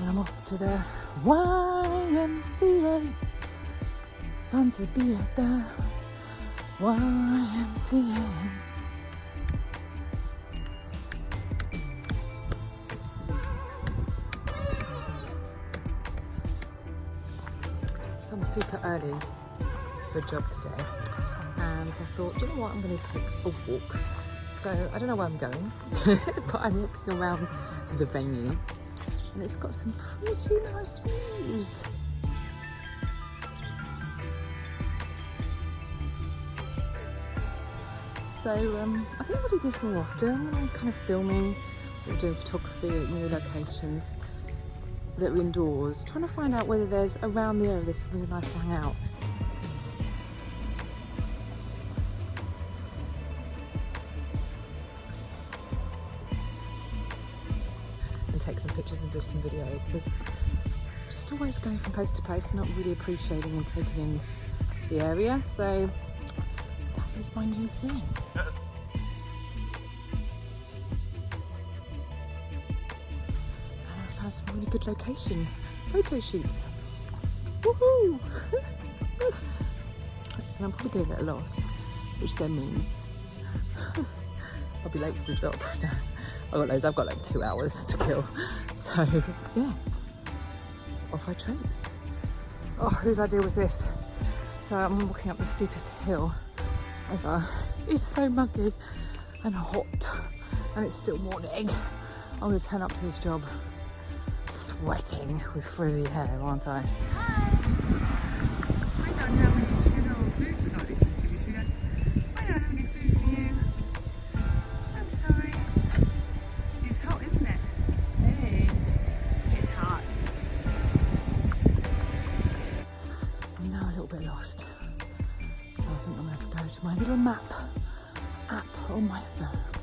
And I'm off to the YMCA. It's fun to be at the YMCA. So I'm super early for a job today, and I thought, you know what, I'm going to take a walk. So I don't know where I'm going, but I'm walking around the venue, and it's got some pretty nice views. So I think I'll do this more often when I'm kind of filming or doing photography at new locations that are indoors, trying to find out whether there's around the area there's something really nice to hang out. And take some pictures and do some video, because just always going from place to place, not really appreciating and taking in the area. So that is my new thing. Some really good location photo shoots. Woohoo! And I'm probably going to get lost, which then means I'll be late for the job. No, I've got like 2 hours to kill. So yeah, off I trace. Oh, whose idea was this? So I'm walking up the steepest hill ever. It's so muggy and hot, and it's still morning. I'm going to turn up to this job sweating with frizzy hair, aren't I? Hi! I don't have any sugar or food. Not this was giving sugar. I don't have any food for you. I'm sorry. It's hot, isn't it? Hey, it's hot. I'm now a little bit lost, so I think I'm going to have to go to my little map app on my phone.